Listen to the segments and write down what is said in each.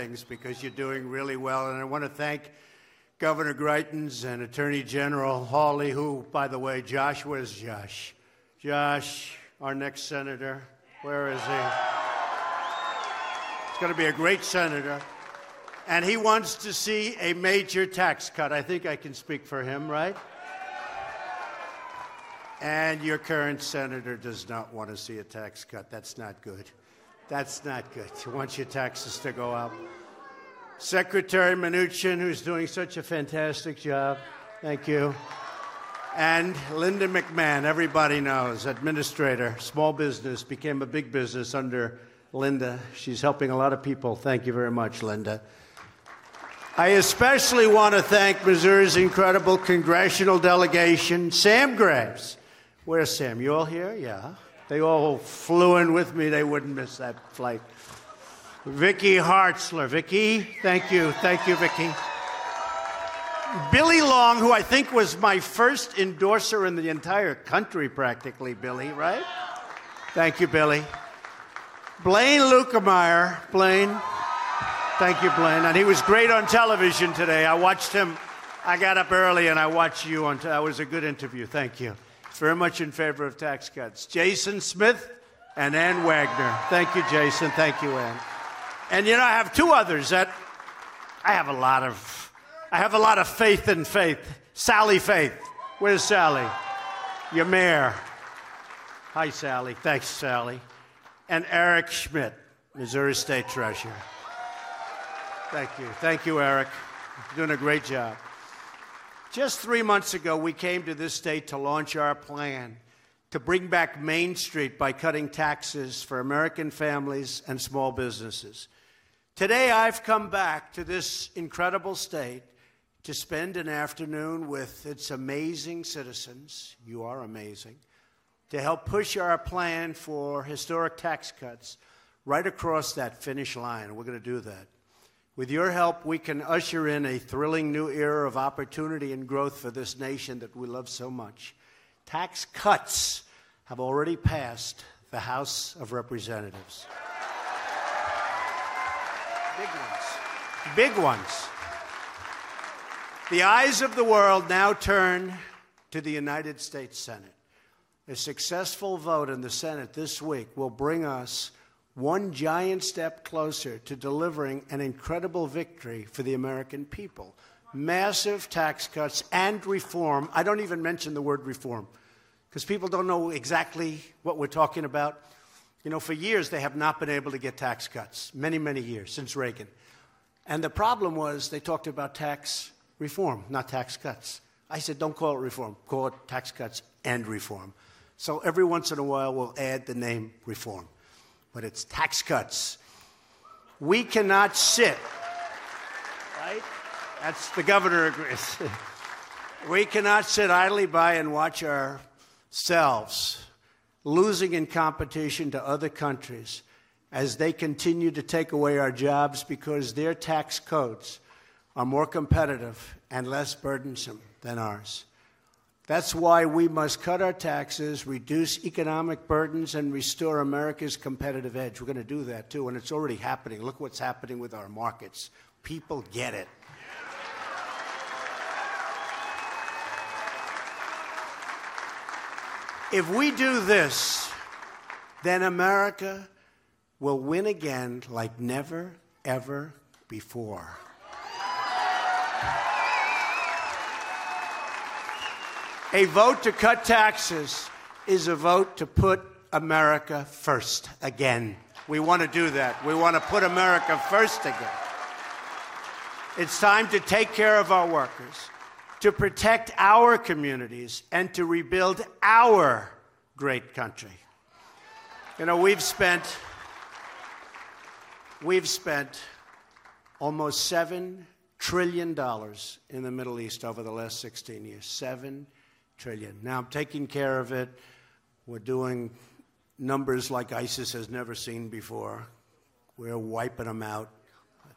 things because you're doing really well. And I want to thank Governor Greitens and Attorney General Hawley, who, by the way, Josh, where's Josh? Josh, our next senator, where is he? He's going to be a great senator. And he wants to see a major tax cut. I think I can speak for him, right? And your current senator does not want to see a tax cut. That's not good. That's not good. He wants your taxes to go up. Secretary Mnuchin, who's doing such a fantastic job. Thank you. And Linda McMahon, everybody knows, administrator, small business, became a big business under Linda. She's helping a lot of people. Thank you very much, Linda. I especially want to thank Missouri's incredible congressional delegation, Sam Graves. Where's Sam? You all here? Yeah. They all flew in with me. They wouldn't miss that flight. Vicki Hartzler. Vicki, thank you. Thank you, Vicki. Billy Long, who I think was my first endorser in the entire country, practically, Billy, right? Thank you, Billy. Blaine Lukemeyer. Blaine. Thank you, Blaine. And he was great on television today. I watched him. I got up early and I watched you on that was a good interview. Thank you. Very much in favor of tax cuts. Jason Smith and Ann Wagner. Thank you, Jason. Thank you, Ann. And you know, I have two others that I have a lot of faith in faith. Sally Faith. Where's Sally? Your mayor. Hi, Sally. Thanks, Sally. And Eric Schmidt, Missouri State Treasurer. Thank you. Thank you, Eric. You're doing a great job. Just 3 months ago, we came to this state to launch our plan to bring back Main Street by cutting taxes for American families and small businesses. Today, I've come back to this incredible state to spend an afternoon with its amazing citizens. You are amazing. To help push our plan for historic tax cuts right across that finish line. We're going to do that. With your help, we can usher in a thrilling new era of opportunity and growth for this nation that we love so much. Tax cuts have already passed the House of Representatives. Big ones. Big ones. The eyes of the world now turn to the United States Senate. A successful vote in the Senate this week will bring us one giant step closer to delivering an incredible victory for the American people. Massive tax cuts and reform. I don't even mention the word reform because people don't know exactly what we're talking about. You know, for years they have not been able to get tax cuts, many, many years, since Reagan. And the problem was they talked about tax reform, not tax cuts. I said, don't call it reform, call it tax cuts and reform. So every once in a while we'll add the name reform. But it's tax cuts. We cannot sit, right? That's the governor agrees. We cannot sit idly by and watch ourselves losing in competition to other countries as they continue to take away our jobs because their tax codes are more competitive and less burdensome than ours. That's why we must cut our taxes, reduce economic burdens, and restore America's competitive edge. We're going to do that, too, and it's already happening. Look what's happening with our markets. People get it. If we do this, then America will win again like never, ever before. A vote to cut taxes is a vote to put America first again. We want to do that. We want to put America first again. It's time to take care of our workers, to protect our communities, and to rebuild our great country. You know, we've spent almost $7 trillion in the Middle East over the last 16 years. $7 trillion. Now, I'm taking care of it. We're doing numbers like ISIS has never seen before. We're wiping them out.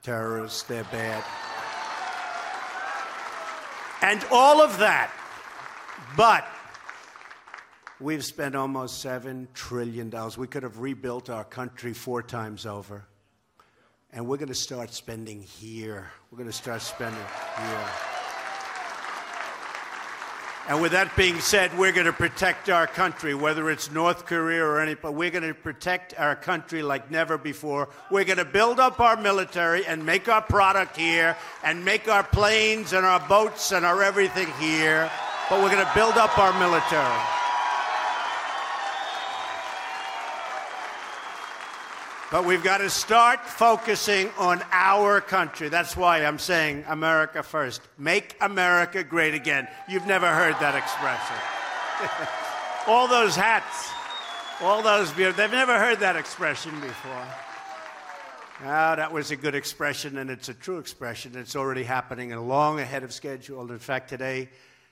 Terrorists, they're bad. And all of that. But we've spent almost $7 trillion. We could have rebuilt our country 4 times over. And we're going to start spending here. We're going to start spending here. And with that being said, we're going to protect our country, whether it's North Korea or any, but we're going to protect our country like never before. We're going to build up our military and make our product here and make our planes and our boats and our everything here. But we're going to build up our military. But we've got to start focusing on our country. That's why I'm saying America first. Make America great again. You've never heard that expression. All those hats, all those beards, they've never heard that expression before. Now, that was a good expression, and it's a true expression. It's already happening and long ahead of schedule. In fact, today,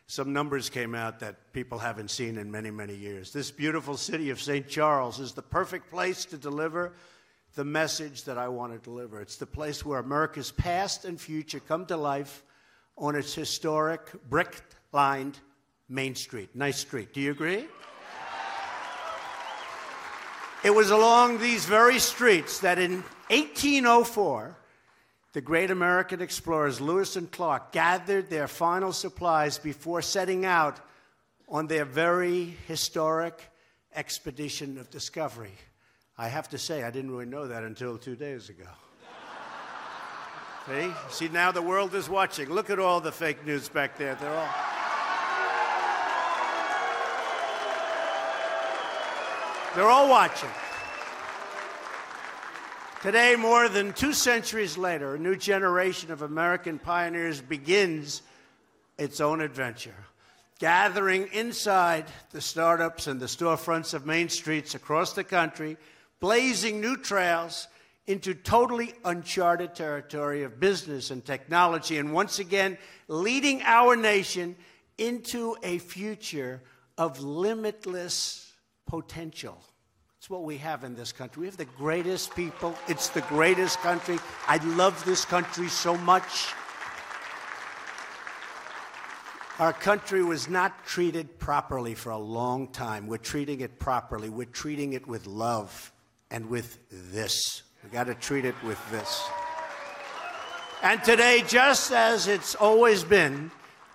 some numbers came out that people haven't seen in many, many years. This beautiful city of St. Charles is the perfect place to deliver the message that I want to deliver. It's the place where America's past and future come to life on its historic, brick-lined Main Street. Nice street. Do you agree? It was along these very streets that in 1804, the great American explorers Lewis and Clark gathered their final supplies before setting out on their very historic expedition of discovery. I have to say, I didn't really know that until 2 days ago. See, now the world is watching. Look at all the fake news back there. They're all watching. Today, more than 2 centuries later, a new generation of American pioneers begins its own adventure, gathering inside the startups and the storefronts of main streets across the country, blazing new trails into totally uncharted territory of business and technology, and once again, leading our nation into a future of limitless potential. It's what we have in this country. We have the greatest people. It's the greatest country. I love this country so much. Our country was not treated properly for a long time. We're treating it properly. We're treating it with love and with this. We got to treat it with this. And today, just as it's always been,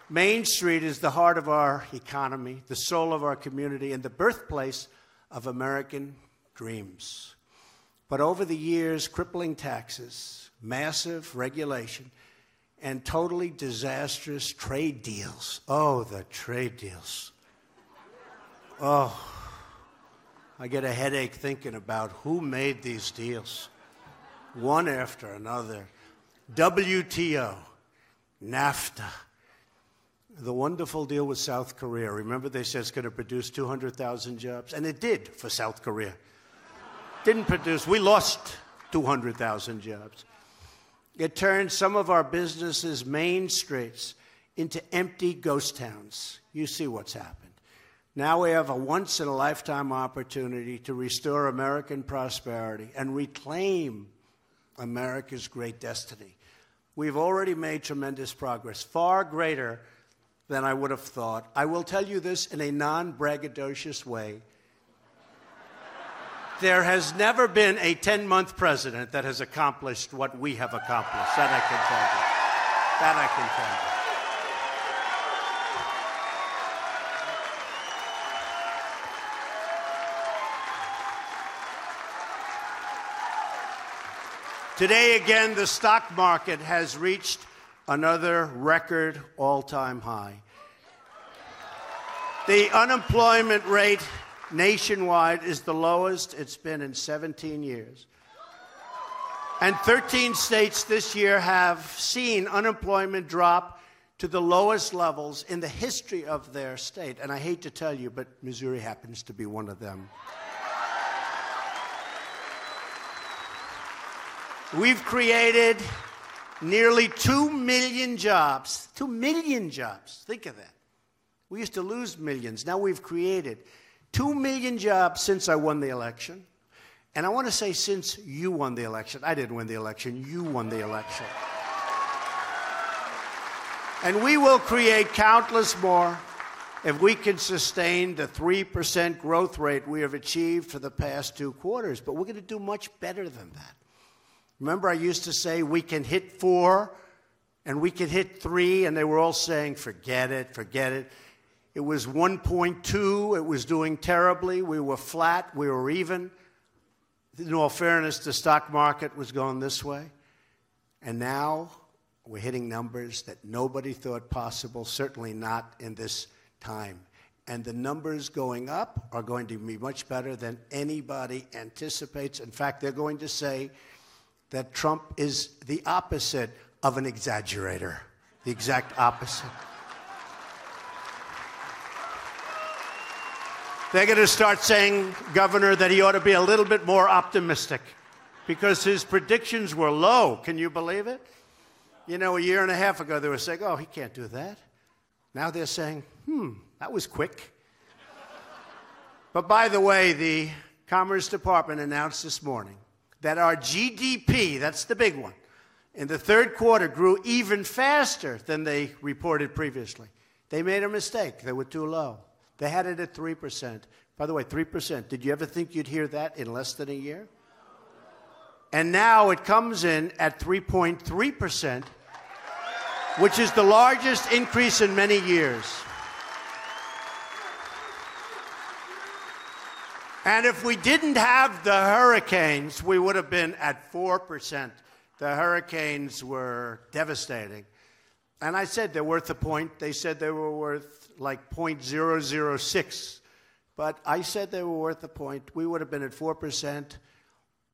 Main Street is the heart of our economy, the soul of our community, and the birthplace of American dreams. But over the years, crippling taxes, massive regulation, and totally disastrous trade deals. Oh, the trade deals. Oh, I get a headache thinking about who made these deals. One after another. WTO, NAFTA, the wonderful deal with South Korea. Remember they said it's going to produce 200,000 jobs? And it did for South Korea. Didn't produce. We lost 200,000 jobs. It turned some of our businesses' main streets into empty ghost towns. You see what's happened. Now we have a once-in-a-lifetime opportunity to restore American prosperity and reclaim America's great destiny. We've already made tremendous progress, far greater than I would have thought. I will tell you this in a non-braggadocious way. There has never been a 10-month president that has accomplished what we have accomplished. That I can tell you. That I can tell you. Today, again, the stock market has reached another record all-time high. The unemployment rate nationwide is the lowest it's been in 17 years. And 13 states this year have seen unemployment drop to the lowest levels in the history of their state. And I hate to tell you, but Missouri happens to be one of them. We've created nearly 2 million jobs. 2 million jobs. Think of that. We used to lose millions. Now we've created 2 million jobs since I won the election. And I want to say since you won the election. I didn't win the election. You won the election. And we will create countless more if we can sustain the 3% growth rate we have achieved for the past 2 quarters. But we're going to do much better than that. Remember I used to say we can hit 4 and we can hit 3, and they were all saying, forget it, forget it. It was 1.2. It was doing terribly. We were flat. We were even. In all fairness, the stock market was going this way. And now we're hitting numbers that nobody thought possible, certainly not in this time. And the numbers going up are going to be much better than anybody anticipates. In fact, they're going to say that Trump is the opposite of an exaggerator, the exact opposite. They're going to start saying, Governor, that he ought to be a little bit more optimistic because his predictions were low. Can you believe it? You know, a year and a half ago, they were saying, oh, he can't do that. Now they're saying, that was quick. But by the way, the Commerce Department announced this morning that our GDP, that's the big one, in the third quarter grew even faster than they reported previously. They made a mistake. They were too low. They had it at 3%. By the way, 3%. Did you ever think you'd hear that in less than a year? And now it comes in at 3.3%, which is the largest increase in many years. And if we didn't have the hurricanes, we would have been at 4%. The hurricanes were devastating. And I said they're worth a point. They said they were worth like 0.006. But I said they were worth a point. We would have been at 4%,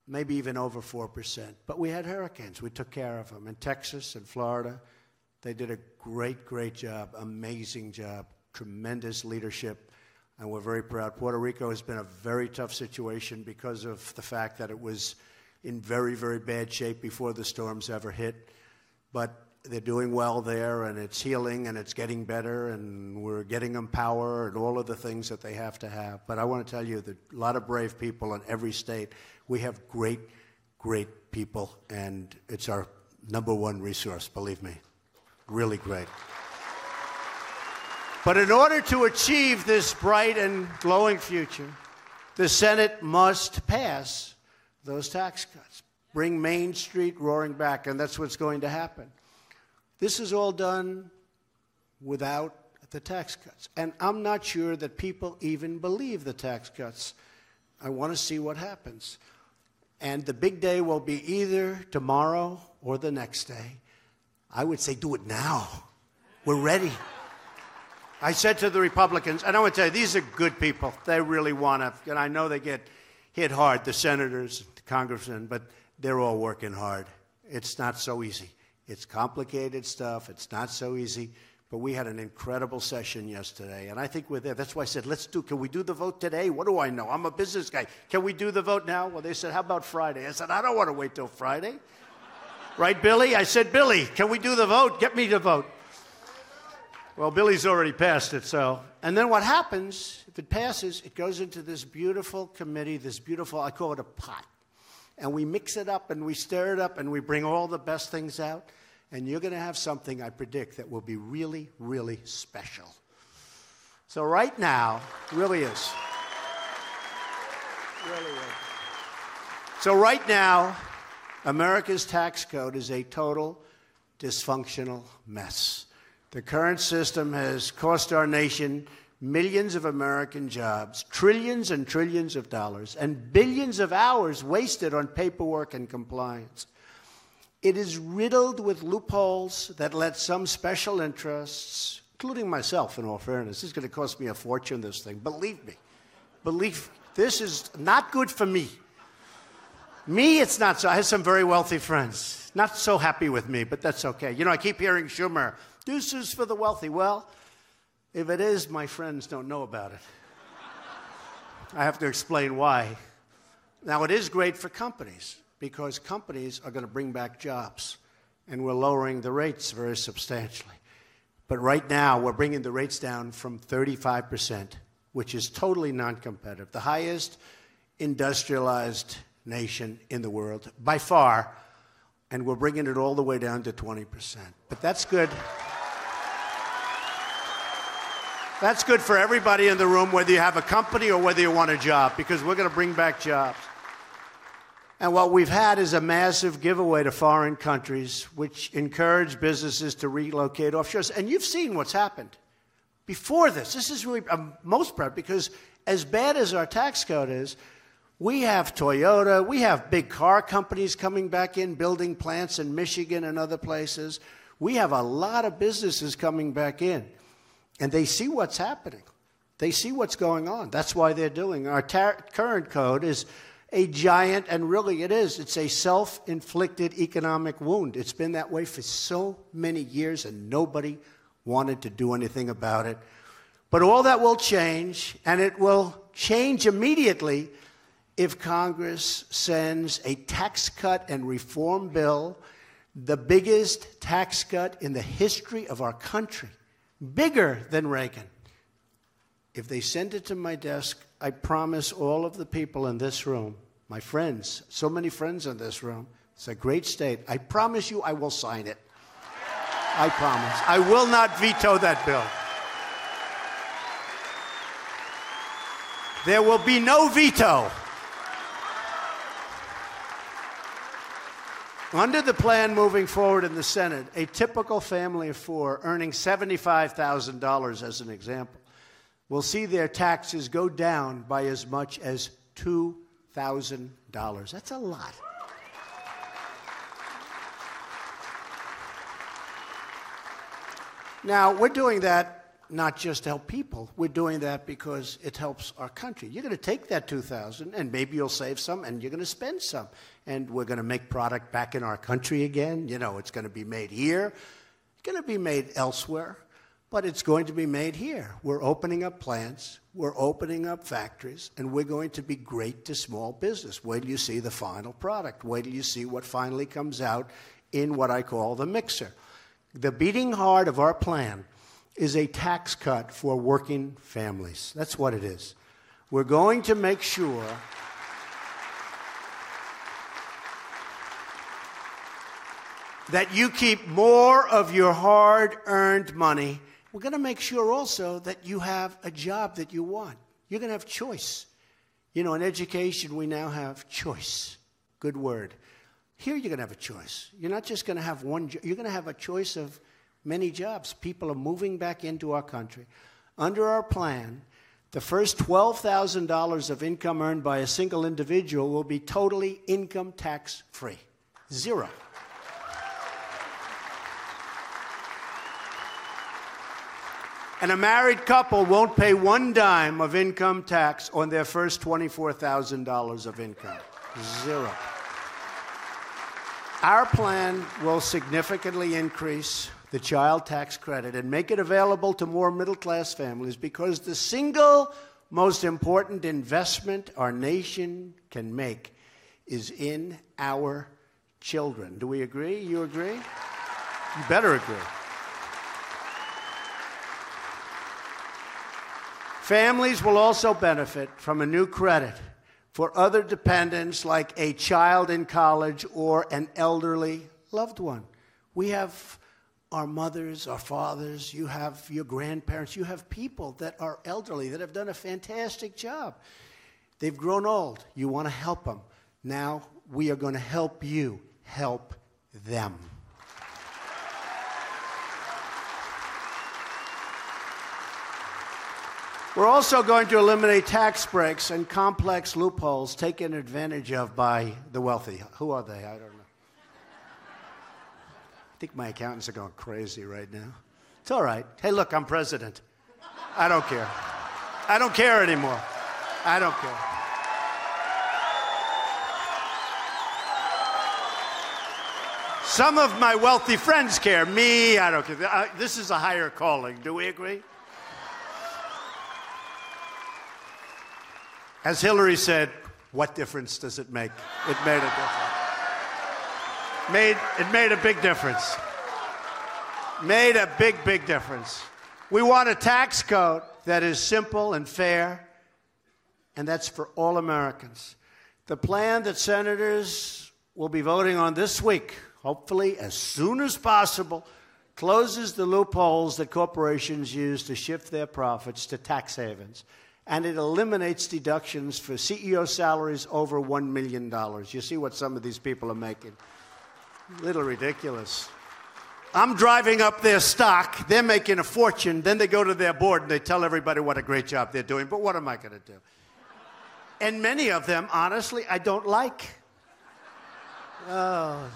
maybe even over 4%. But we had hurricanes. We took care of them. In Texas and Florida, they did a great, great job, amazing job, tremendous leadership, and we're very proud. Puerto Rico has been a very tough situation because of the fact that it was in very, very bad shape before the storms ever hit. But they're doing well there, and it's healing, and it's getting better, and we're getting them power and all of the things that they have to have. But I want to tell you that a lot of brave people in every state. We have great, great people, and it's our number one resource, believe me. Really great. But in order to achieve this bright and glowing future, the Senate must pass those tax cuts, bring Main Street roaring back, and that's what's going to happen. This is all done without the tax cuts. And I'm not sure that people even believe the tax cuts. I want to see what happens. And the big day will be either tomorrow or the next day. I would say do it now. We're ready. I said to the Republicans, and I want to tell you, these are good people. They really want to, and I know they get hit hard, the senators, the congressmen, but they're all working hard. It's not so easy. It's complicated stuff. It's not so easy. But we had an incredible session yesterday, and I think we're there. That's why I said, can we do the vote today? What do I know? I'm a business guy. Can we do the vote now? Well, they said, how about Friday? I said, I don't want to wait till Friday. Right, Billy? I said, Billy, can we do the vote? Get me to vote. Well, Billy's already passed it, so. And then what happens, if it passes, it goes into this beautiful committee, this beautiful, I call it a pot. And we mix it up, and we stir it up, and we bring all the best things out. And you're going to have something, I predict, that will be really, really special. So right now, really is. Really is. So right now, America's tax code is a total dysfunctional mess. The current system has cost our nation millions of American jobs, trillions and trillions of dollars, and billions of hours wasted on paperwork and compliance. It is riddled with loopholes that let some special interests, including myself, in all fairness, this is going to cost me a fortune, this thing. Believe me. This is not good for me. Me, it's not so. I have some very wealthy friends. Not so happy with me, but that's okay. You know, I keep hearing Schumer, this is for the wealthy. Well, if it is, my friends don't know about it. I have to explain why. Now, it is great for companies, because companies are going to bring back jobs, and we're lowering the rates very substantially. But right now, we're bringing the rates down from 35%, which is totally non-competitive, the highest industrialized nation in the world, by far, and we're bringing it all the way down to 20%. But that's good. That's good for everybody in the room, whether you have a company or whether you want a job, because we're going to bring back jobs. And what we've had is a massive giveaway to foreign countries, which encourage businesses to relocate offshore. And you've seen what's happened before this. This is really, I'm most proud, because as bad as our tax code is, we have Toyota, we have big car companies coming back in, building plants in Michigan and other places. We have a lot of businesses coming back in, and they see what's happening. They see what's going on. That's why they're doing. Our current code is a giant, and really it is. It's a self-inflicted economic wound. It's been that way for so many years, and nobody wanted to do anything about it. But all that will change, and it will change immediately if Congress sends a tax cut and reform bill, the biggest tax cut in the history of our country, bigger than Reagan. If they send it to my desk, I promise all of the people in this room, my friends, so many friends in this room, it's a great state, I promise you I will sign it. I promise. I will not veto that bill. There will be no veto. Under the plan moving forward in the Senate, a typical family of four earning $75,000 as an example will see their taxes go down by as much as $2,000. That's a lot. Now, we're doing that not just to help people. We're doing that because it helps our country. You're going to take that $2,000, and maybe you'll save some, and you're going to spend some. And we're going to make product back in our country again. You know, it's going to be made here. It's going to be made elsewhere, but it's going to be made here. We're opening up plants. We're opening up factories, and we're going to be great to small business. Wait till you see the final product. Wait till you see what finally comes out in what I call the mixer. The beating heart of our plan is a tax cut for working families. That's what it is. We're going to make sure that you keep more of your hard-earned money. We're going to make sure also that you have a job that you want. You're going to have choice. You know, in education, we now have choice. Good word. Here, you're going to have a choice. You're not just going to have one job. You're going to have a choice of many jobs. People are moving back into our country. Under our plan, the first $12,000 of income earned by a single individual will be totally income tax free. Zero. And a married couple won't pay one dime of income tax on their first $24,000 of income. Zero. Our plan will significantly increase the child tax credit and make it available to more middle-class families, because the single most important investment our nation can make is in our children. Do we agree? You agree? You better agree. Families will also benefit from a new credit for other dependents, like a child in college or an elderly loved one. We have our mothers, our fathers, you have your grandparents, you have people that are elderly that have done a fantastic job. They've grown old. You want to help them. Now we are going to help you help them. We're also going to eliminate tax breaks and complex loopholes taken advantage of by the wealthy. Who are they? I don't know. I think my accountants are going crazy right now. It's all right. Hey, look, I'm president. I don't care. I don't care anymore. I don't care. Some of my wealthy friends care. Me, I don't care. This is a higher calling. Do we agree? As Hillary said, what difference does it make? It made a difference. It made a big difference. Made a big, big difference. We want a tax code that is simple and fair, and that's for all Americans. The plan that senators will be voting on this week, hopefully as soon as possible, closes the loopholes that corporations use to shift their profits to tax havens. and it eliminates deductions for CEO salaries over $1 million. You see what some of these people are making. A little ridiculous. I'm driving up their stock. They're making a fortune. Then they go to their board and they tell everybody what a great job they're doing. But what am I going to do? And many of them, honestly, I don't like. Oh,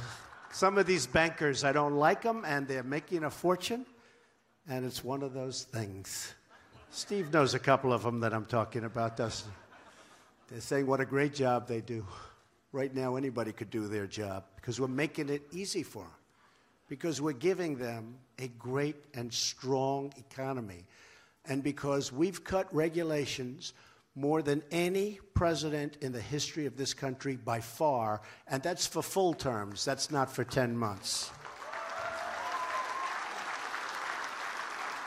some of these bankers, I don't like them, and they're making a fortune. And it's one of those things. Steve knows a couple of them that I'm talking about, doesn't he? They're saying what a great job they do. Right now, anybody could do their job because we're making it easy for them. Because we're giving them a great and strong economy. And because we've cut regulations more than any president in the history of this country by far, and that's for full terms. That's not for 10 months.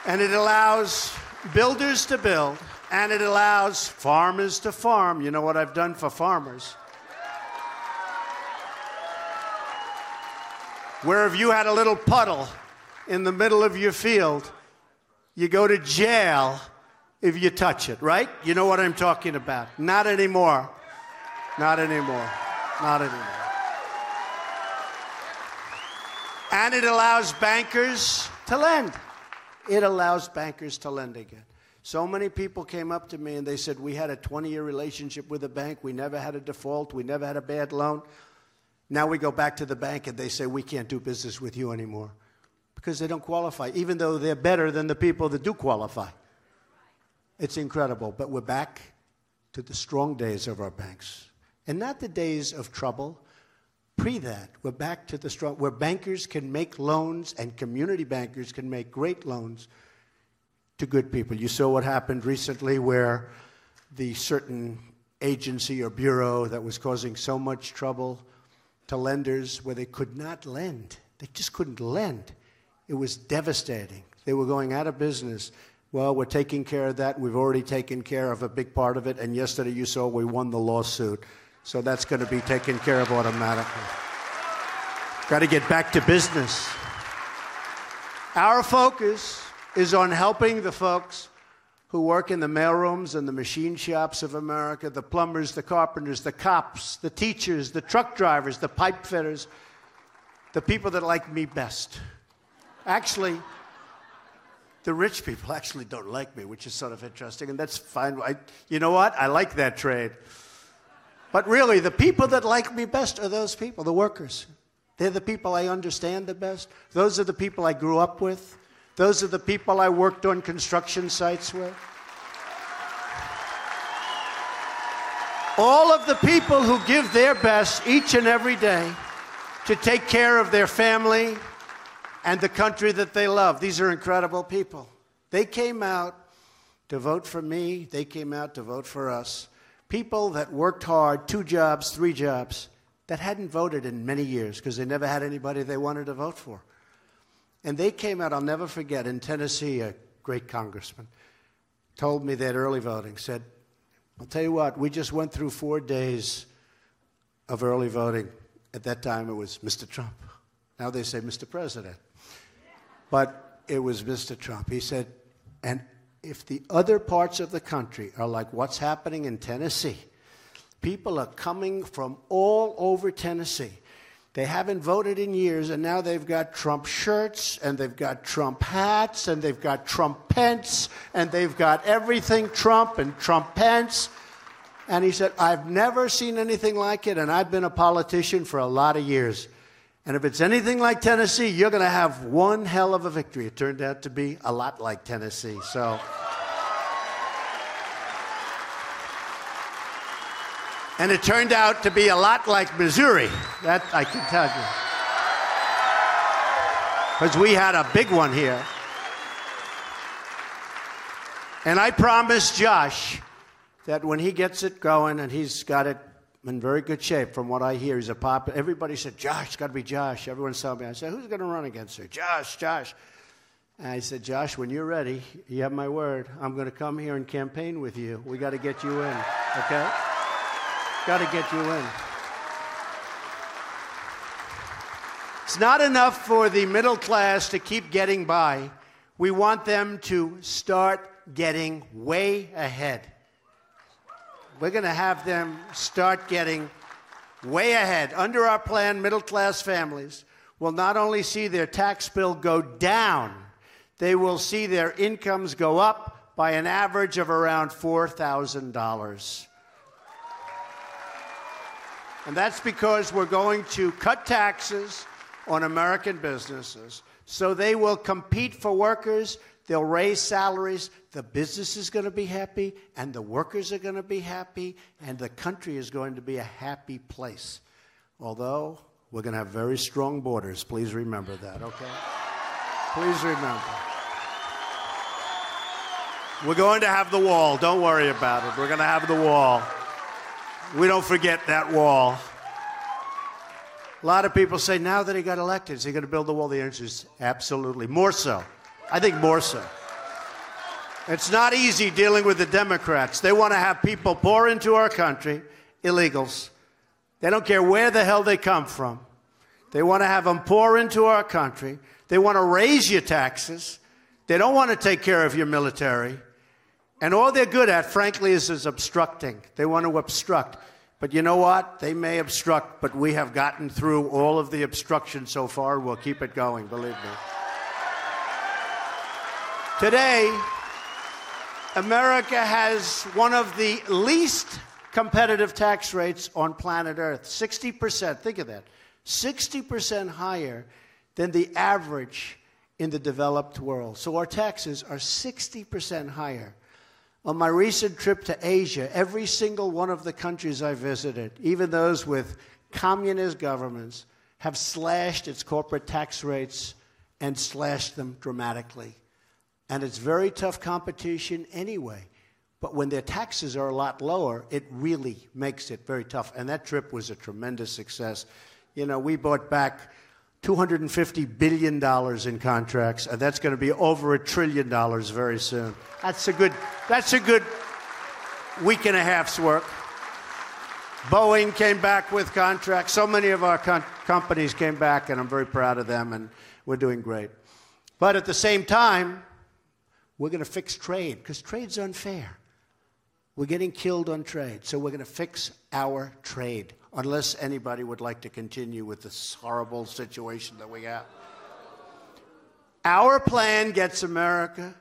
And it allows builders to build, and it allows farmers to farm. You know what I've done for farmers? Where if you had a little puddle in the middle of your field, you go to jail if you touch it, right? You know what I'm talking about. Not anymore. Not anymore. Not anymore. And it allows bankers to lend. It allows bankers to lend again. So many people came up to me and they said, we had a 20-year relationship with a bank. We never had a default. We never had a bad loan. Now we go back to the bank and they say, we can't do business with you anymore because they don't qualify, even though they're better than the people that do qualify. It's incredible, but we're back to the strong days of our banks. And not the days of trouble. Pre that, we're back to the strong, where bankers can make loans and community bankers can make great loans to good people. You saw what happened recently where the certain agency or bureau that was causing so much trouble to lenders where they could not lend. They just couldn't lend. It was devastating. They were going out of business. Well, we're taking care of that. We've already taken care of a big part of it. And yesterday you saw we won the lawsuit. So that's going to be taken care of automatically. Got to get back to business. Our focus is on helping the folks who work in the mailrooms and the machine shops of America, the plumbers, the carpenters, the cops, the teachers, the truck drivers, the pipe fitters, the people that like me best. Actually, the rich people actually don't like me, which is sort of interesting, and that's fine. You know what? I like that trade. But really, the people that like me best are those people, the workers. They're the people I understand the best. Those are the people I grew up with. Those are the people I worked on construction sites with. All of the people who give their best each and every day to take care of their family and the country that they love. These are incredible people. They came out to vote for me. They came out to vote for us. People that worked hard, 2 jobs, 3 jobs, that hadn't voted in many years because they never had anybody they wanted to vote for. And they came out, I'll never forget, in Tennessee, a great congressman told me that early voting, said, I'll tell you what, we just went through 4 days of early voting. At that time, it was Mr. Trump. Now they say Mr. President. But it was Mr. Trump. He said, and if the other parts of the country are like what's happening in Tennessee, people are coming from all over Tennessee. They haven't voted in years, and now they've got Trump shirts, and they've got Trump hats, and they've got Trump pence, and they've got everything Trump and Trump pence. And he said, I've never seen anything like it, and I've been a politician for a lot of years. And if it's anything like Tennessee, you're going to have one hell of a victory. It turned out to be a lot like Tennessee. So, and it turned out to be a lot like Missouri. That I can tell you. Because we had a big one here. And I promised Josh that when he gets it going, and he's got it in very good shape from what I hear, he's a popular. Everybody said, Josh, it's got to be Josh. Everyone's telling me. I said, who's going to run against her? Josh, Josh. And I said, Josh, when you're ready, you have my word. I'm going to come here and campaign with you. We got to get you in, okay? Got to get you in. It's not enough for the middle class to keep getting by. We want them to start getting way ahead. We're going to have them start getting way ahead. Under our plan, middle-class families will not only see their tax bill go down, they will see their incomes go up by an average of around $4,000. And that's because we're going to cut taxes on American businesses so they will compete for workers, they'll raise salaries, the business is going to be happy, and the workers are going to be happy, and the country is going to be a happy place. Although, we're going to have very strong borders. Please remember that, okay? Please remember. We're going to have the wall. Don't worry about it. We're going to have the wall. We don't forget that wall. A lot of people say, now that he got elected, is he going to build the wall? The answer is absolutely. More so. I think more so. It's not easy dealing with the Democrats. They want to have people pour into our country, illegals. They don't care where the hell they come from. They want to have them pour into our country. They want to raise your taxes. They don't want to take care of your military. And all they're good at, frankly, is obstructing. They want to obstruct. But you know what? They may obstruct, but we have gotten through all of the obstruction so far. We'll keep it going, believe me. Today, America has one of the least competitive tax rates on planet Earth. 60%, think of that. 60% higher than the average in the developed world. So our taxes are 60% higher. On my recent trip to Asia, every single one of the countries I visited, even those with communist governments, have slashed its corporate tax rates and slashed them dramatically. And it's very tough competition anyway. But when their taxes are a lot lower, it really makes it very tough. And that trip was a tremendous success. You know, we bought back $250 billion in contracts, and that's going to be over $1 trillion very soon. That's a good week and a half's work. Boeing came back with contracts. So many of our companies came back, and I'm very proud of them, and we're doing great. But at the same time, we're going to fix trade, because trade's unfair. We're getting killed on trade, so we're going to fix our trade, unless anybody would like to continue with this horrible situation that we have. Our plan gets America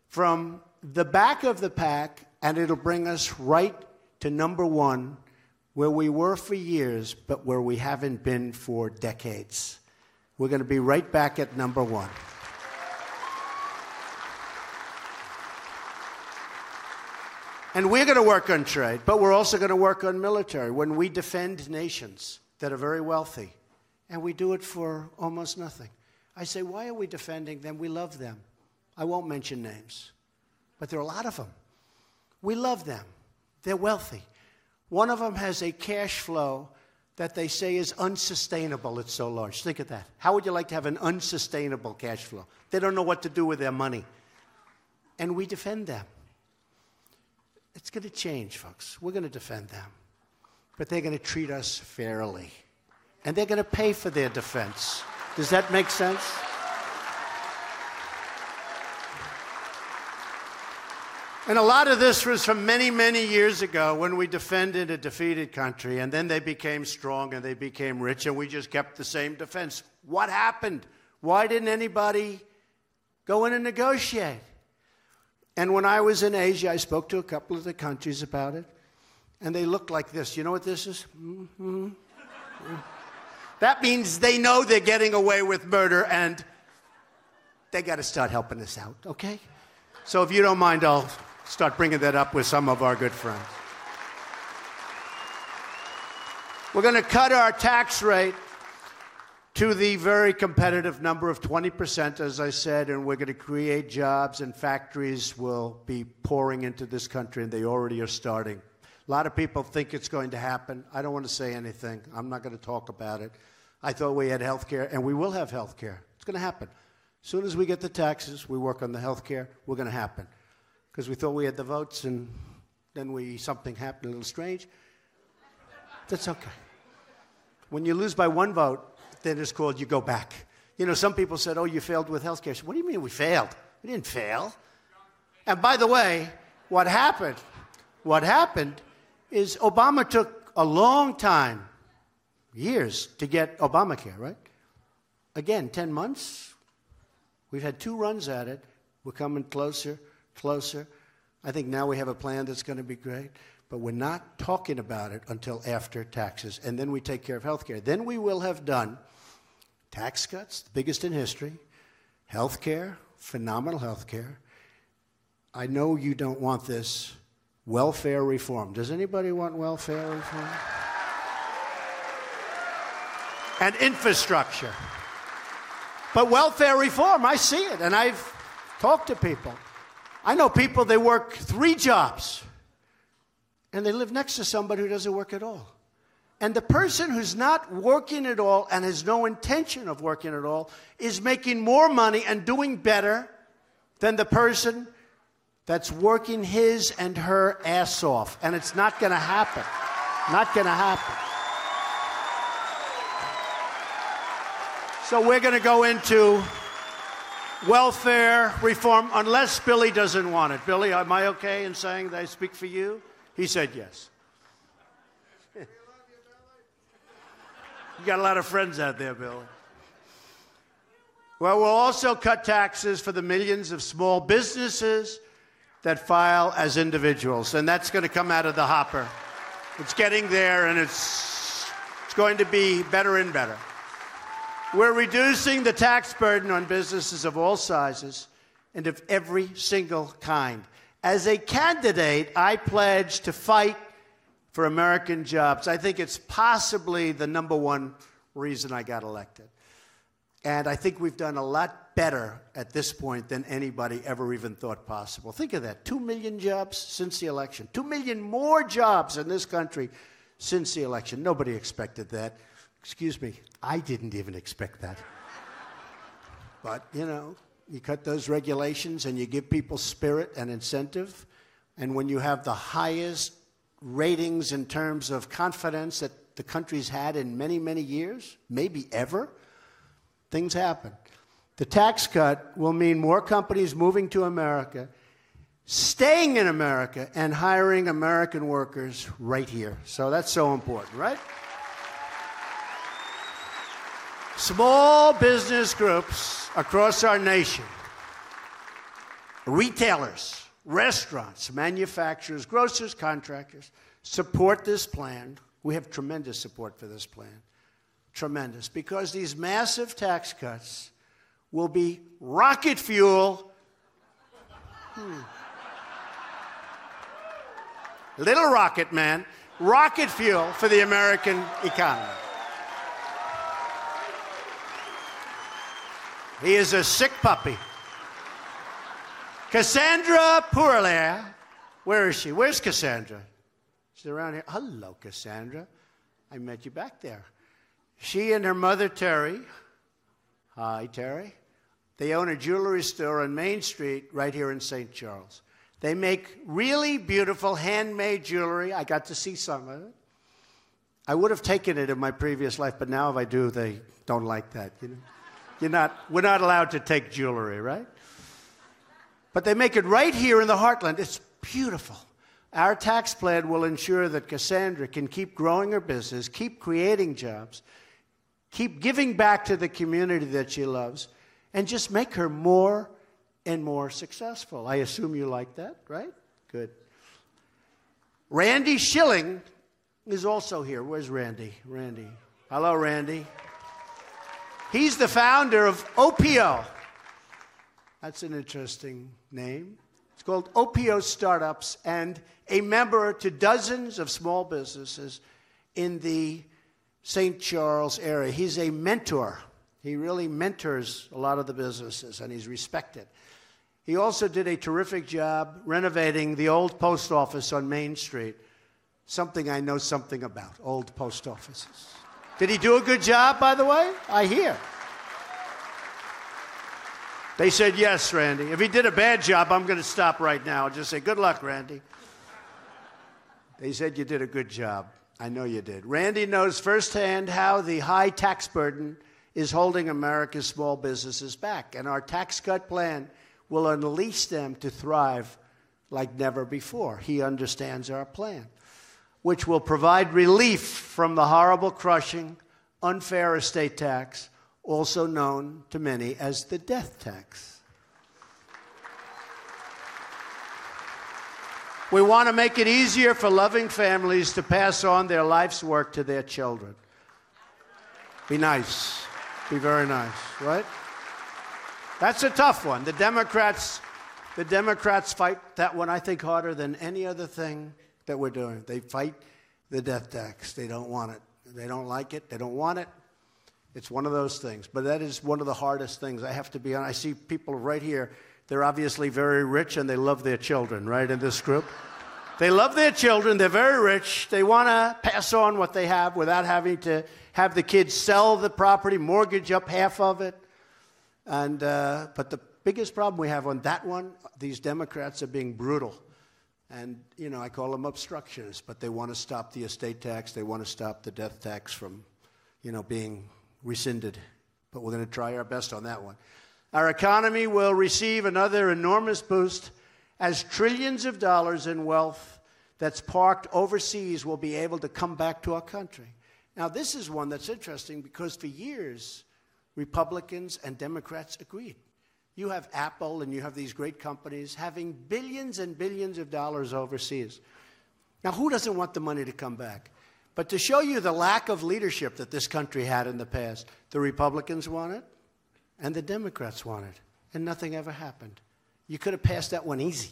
from the back of the pack, and it'll bring us right to number one, where we were for years, but where we haven't been for decades. We're going to be right back at number one. And we're going to work on trade, but we're also going to work on military. When we defend nations that are very wealthy, and we do it for almost nothing. I say, why are we defending them? We love them. I won't mention names, but there are a lot of them. We love them. They're wealthy. One of them has a cash flow that they say is unsustainable. It's so large. Think of that. How would you like to have an unsustainable cash flow? They don't know what to do with their money. And we defend them. It's going to change, folks. We're going to defend them. But they're going to treat us fairly. And they're going to pay for their defense. Does that make sense? And a lot of this was from many, many years ago when we defended a defeated country, and then they became strong and they became rich, and we just kept the same defense. What happened? Why didn't anybody go in and negotiate? And when I was in Asia, I spoke to a couple of the countries about it, and they looked like this. You know what this is? Mm-hmm. That means they know they're getting away with murder, and they got to start helping us out, okay? So if you don't mind, I'll start bringing that up with some of our good friends. We're going to cut our tax rate to the very competitive number of 20%, as I said, and we're going to create jobs, and factories will be pouring into this country, and they already are starting. A lot of people think it's going to happen. I don't want to say anything. I'm not going to talk about it. I thought we had health care, and we will have health care. It's going to happen. As soon as we get the taxes, we work on the health care, we're going to happen. Because we thought we had the votes, and then something happened a little strange. That's okay. When you lose by one vote, then it's called you go back. You know, some people said, oh, you failed with health care. What do you mean we failed? We didn't fail. And by the way, what happened is Obama took a long time, years, to get Obamacare, right? Again, 10 months. We've had 2 runs at it. We're coming closer, closer. I think now we have a plan that's going to be great. But we're not talking about it until after taxes. And then we take care of health care. Then we will have done tax cuts, the biggest in history, health care, phenomenal health care. I know you don't want this. Welfare reform. Does anybody want welfare reform? And infrastructure. But welfare reform, I see it, and I've talked to people. I know people, they work 3 jobs, and they live next to somebody who doesn't work at all. And the person who's not working at all and has no intention of working at all is making more money and doing better than the person that's working his and her ass off. And it's not going to happen. Not going to happen. So we're going to go into welfare reform unless Billy doesn't want it. Billy, am I okay in saying that I speak for you? He said yes. You got a lot of friends out there, Billy. Well, we'll also cut taxes for the millions of small businesses that file as individuals, and that's going to come out of the hopper. It's getting there, and it's going to be better and better. We're reducing the tax burden on businesses of all sizes and of every single kind. As a candidate, I pledge to fight for American jobs. I think it's possibly the #1 reason I got elected. And I think we've done a lot better at this point than anybody ever even thought possible. Think of that, 2 million jobs since the election. 2 million more jobs in this country since the election. Nobody expected that. Excuse me, I didn't even expect that. But, you know, you cut those regulations and you give people spirit and incentive. And when you have the highest ratings in terms of confidence that the country's had in many, many years, maybe ever, things happen. The tax cut will mean more companies moving to America, staying in America, and hiring American workers right here. So that's so important, right? Small business groups across our nation, retailers, restaurants, manufacturers, grocers, contractors, support this plan. We have tremendous support for this plan. Tremendous. Because these massive tax cuts will be rocket fuel. Little rocket man. Rocket fuel for the American economy. He is a sick puppy. Cassandra Pourlaire. Where is she? Where's Cassandra? She's around here. Hello, Cassandra. I met you back there. She and her mother, Terry. Hi, Terry. They own a jewelry store on Main Street right here in St. Charles. They make really beautiful handmade jewelry. I got to see some of it. I would have taken it in my previous life, but now if I do, they don't like that. You know? We're not allowed to take jewelry, right? But they make it right here in the heartland. It's beautiful. Our tax plan will ensure that Cassandra can keep growing her business, keep creating jobs, keep giving back to the community that she loves, and just make her more and more successful. I assume you like that, right? Good. Randy Schilling is also here. Where's Randy? Randy. Hello, Randy. He's the founder of OPO. That's an interesting name. It's called OPO Startups, and a member to dozens of small businesses in the St. Charles area. He's a mentor. He really mentors a lot of the businesses, and he's respected. He also did a terrific job renovating the old post office on Main Street, something I know something about, old post offices. Did he do a good job, by the way? I hear. They said yes, Randy. If he did a bad job, I'm going to stop right now and just say, good luck, Randy. They said you did a good job. I know you did. Randy knows firsthand how the high tax burden is holding America's small businesses back, and our tax cut plan will unleash them to thrive like never before. He understands our plan. which will provide relief from the horrible, crushing, unfair estate tax, also known to many as the death tax. We want to make it easier for loving families to pass on their life's work to their children. Be nice. Be very nice, right? That's a tough one. The Democrats fight that one, I think, harder than any other thing that we're doing. They fight the death tax. They don't want it. They don't like it. They don't want it. It's one of those things. But that is one of the hardest things. I have to be honest. I see people right here. They're obviously very rich, and they love their children, right, in this group. They love their children. They're very rich. They want to pass on what they have without having to have the kids sell the property, mortgage up half of it. And but the biggest problem we have on that one, these Democrats are being brutal. And, you know, I call them obstructionists, but they want to stop the estate tax. They want to stop the death tax from, you know, being rescinded. But we're going to try our best on that one. Our economy will receive another enormous boost as trillions of dollars in wealth that's parked overseas will be able to come back to our country. Now, this is one that's interesting because for years, Republicans and Democrats agreed. You have Apple and you have these great companies having billions and billions of dollars overseas. Now, who doesn't want the money to come back? But to show you the lack of leadership that this country had in the past, the Republicans want it and the Democrats want it, and nothing ever happened. You could have passed that one easy.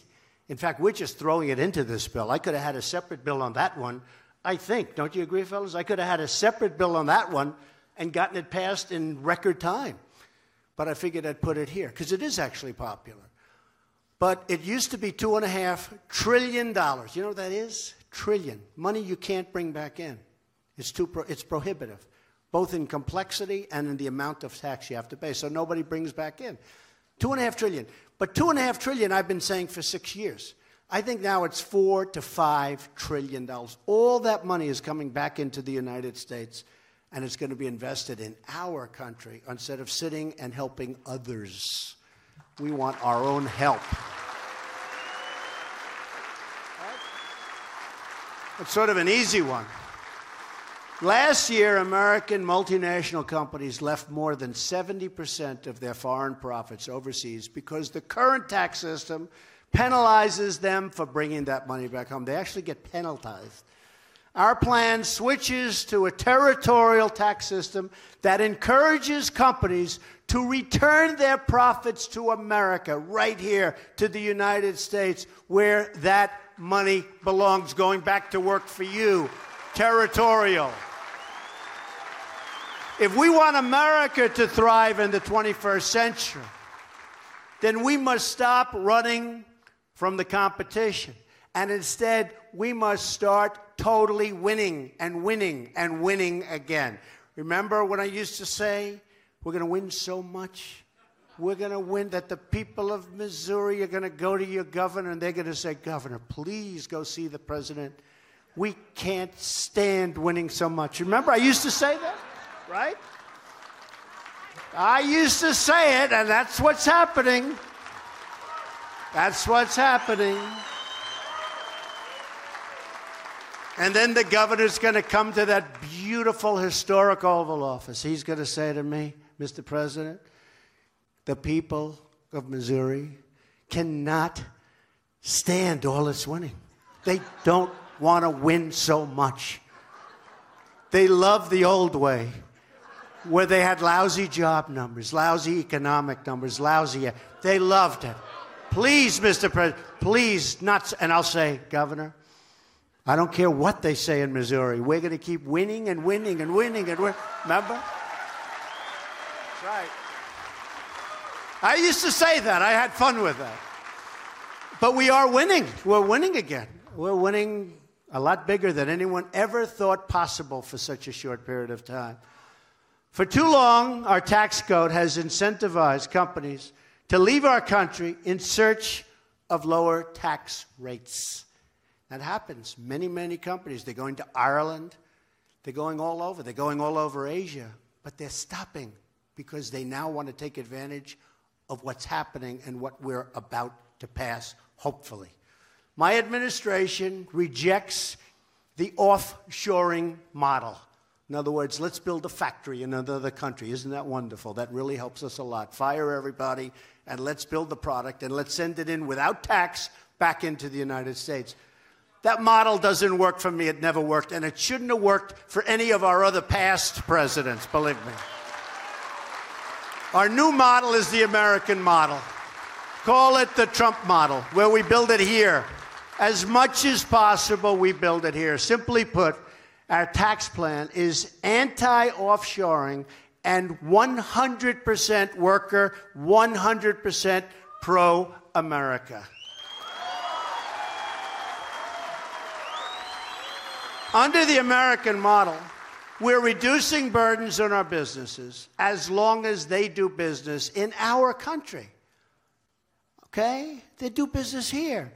In fact, we're just throwing it into this bill. I could have had a separate bill on that one, I think. Don't you agree, fellas? I could have had a separate bill on that one and gotten it passed in record time. But I figured I'd put it here, because it is actually popular. But it used to be $2.5 trillion. You know what that is? Trillion. Money you can't bring back in. It's prohibitive, both in complexity and in the amount of tax you have to pay. So nobody brings back in. $2.5 trillion. But $2.5 trillion I've been saying for 6 years. I think now it's $4 to $5 trillion. All that money is coming back into the United States, and it's going to be invested in our country instead of sitting and helping others. We want our own help. It's sort of an easy one. Last year, American multinational companies left more than 70% of their foreign profits overseas because the current tax system penalizes them for bringing that money back home. They actually get penalized. Our plan switches to a territorial tax system that encourages companies to return their profits to America, right here to the United States, where that money belongs, going back to work for you. Territorial. If we want America to thrive in the 21st century, then we must stop running from the competition. And instead, we must start totally winning and winning and winning again. Remember when I used to say, we're going to win so much? We're going to win that the people of Missouri are going to go to your governor and they're going to say, Governor, please go see the president. We can't stand winning so much. Remember, I used to say that, right? I used to say it, and that's what's happening. That's what's happening. And then the governor's going to come to that beautiful, historic Oval Office. He's going to say to me, Mr. President, the people of Missouri cannot stand all this winning. They don't want to win so much. They love the old way, where they had lousy job numbers, lousy economic numbers, lousy. They loved it. Please, Mr. President, please not. And I'll say, Governor, I don't care what they say in Missouri. We're going to keep winning and winning and winning and winning. Remember? That's right. I used to say that. I had fun with that. But we are winning. We're winning again. We're winning a lot bigger than anyone ever thought possible for such a short period of time. For too long, our tax code has incentivized companies to leave our country in search of lower tax rates. That happens. Many, many companies, they're going to Ireland. They're going all over. They're going all over Asia. But they're stopping because they now want to take advantage of what's happening and what we're about to pass, hopefully. My administration rejects the offshoring model. In other words, let's build a factory in another country. Isn't that wonderful? That really helps us a lot. Fire everybody, and let's build the product, and let's send it in without tax back into the United States. That model doesn't work for me. It never worked, and it shouldn't have worked for any of our other past presidents, believe me. Our new model is the American model. Call it the Trump model, where we build it here. As much as possible, we build it here. Simply put, our tax plan is anti-offshoring and 100% worker, 100% pro-America. Under the American model, we're reducing burdens on our businesses as long as they do business in our country. Okay? They do business here.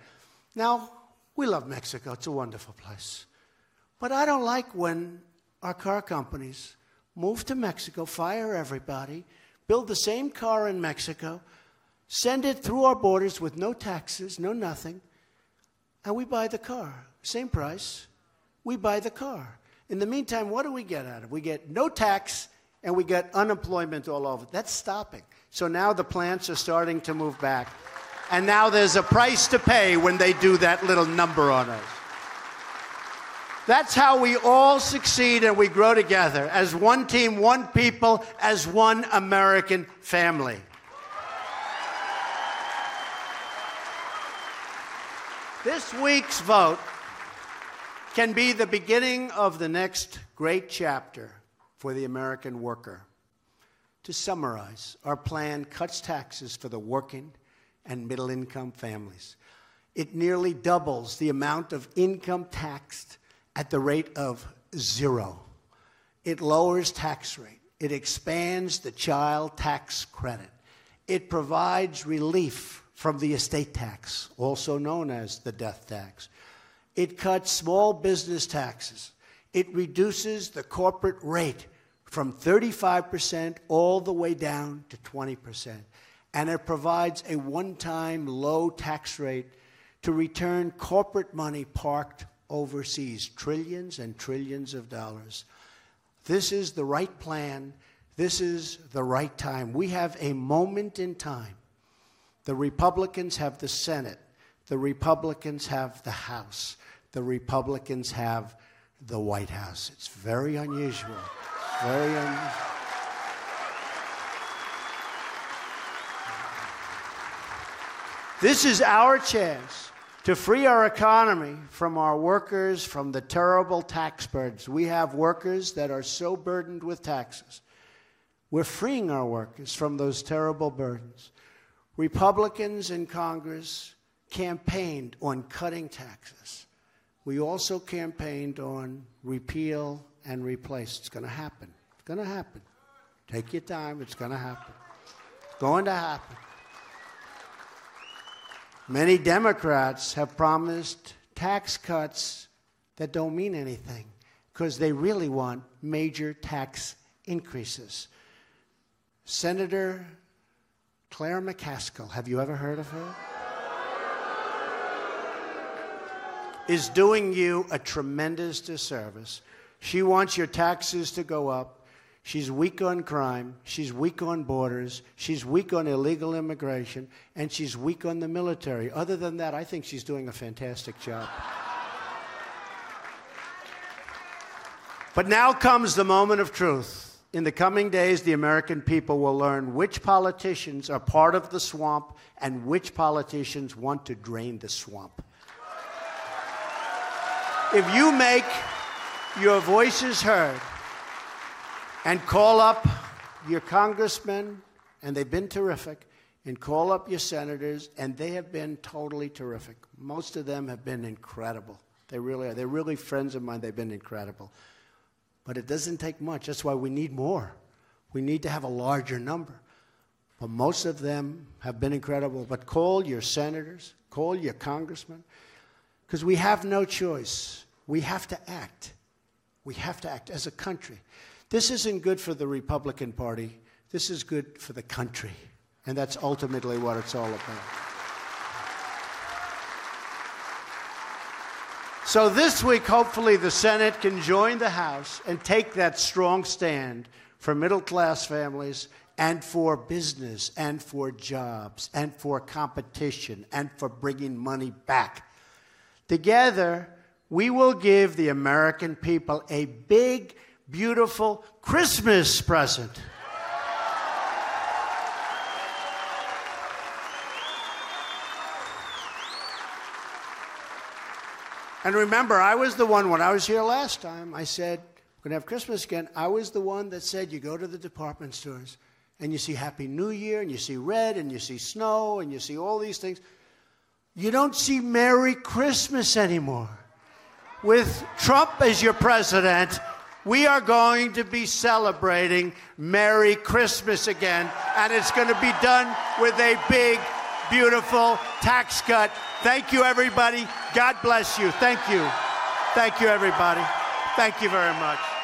Now, we love Mexico. It's a wonderful place. But I don't like when our car companies move to Mexico, fire everybody, build the same car in Mexico, send it through our borders with no taxes, no nothing, and we buy the car. Same price. We buy the car. In the meantime, what do we get out of it? We get no tax, and we get unemployment all over. That's stopping. So now the plants are starting to move back. And now there's a price to pay when they do that little number on us. That's how we all succeed and we grow together as one team, one people, as one American family. This week's vote can be the beginning of the next great chapter for the American worker. To summarize, our plan cuts taxes for the working and middle-income families. It nearly doubles the amount of income taxed at the rate of 0. It lowers tax rate. It expands the child tax credit. It provides relief from the estate tax, also known as the death tax. It cuts small business taxes. It reduces the corporate rate from 35% all the way down to 20%. And it provides a one-time low tax rate to return corporate money parked overseas, trillions and trillions of dollars. This is the right plan. This is the right time. We have a moment in time. The Republicans have the Senate. The Republicans have the House. The Republicans have the White House. It's very unusual. It's very unusual. This is our chance to free our economy from our workers, from the terrible tax burdens. We have workers that are so burdened with taxes. We're freeing our workers from those terrible burdens. Republicans in Congress campaigned on cutting taxes. We also campaigned on repeal and replace. It's going to happen. It's going to happen. Take your time. It's going to happen. It's going to happen. Many Democrats have promised tax cuts that don't mean anything because they really want major tax increases. Senator Claire McCaskill, have you ever heard of her? Is doing you a tremendous disservice. She wants your taxes to go up. She's weak on crime. She's weak on borders. She's weak on illegal immigration. And she's weak on the military. Other than that, I think she's doing a fantastic job. But now comes the moment of truth. In the coming days, the American people will learn which politicians are part of the swamp and which politicians want to drain the swamp. If you make your voices heard and call up your congressmen, and they've been terrific, and call up your senators, and they have been totally terrific. Most of them have been incredible. They really are. They're really friends of mine. They've been incredible. But it doesn't take much. That's why we need more. We need to have a larger number. But most of them have been incredible. But call your senators, call your congressmen, because we have no choice. We have to act. We have to act as a country. This isn't good for the Republican Party. This is good for the country. And that's ultimately what it's all about. So this week, hopefully, the Senate can join the House and take that strong stand for middle-class families and for business and for jobs and for competition and for bringing money back. Together, we will give the American people a big, beautiful Christmas present. And remember, I was the one, when I was here last time, I said, we're going to have Christmas again. I was the one that said, you go to the department stores and you see Happy New Year and you see red and you see snow and you see all these things. You don't see Merry Christmas anymore. With Trump as your president, we are going to be celebrating Merry Christmas again, and it's going to be done with a big, beautiful tax cut. Thank you, everybody. God bless you. Thank you. Thank you, everybody. Thank you very much.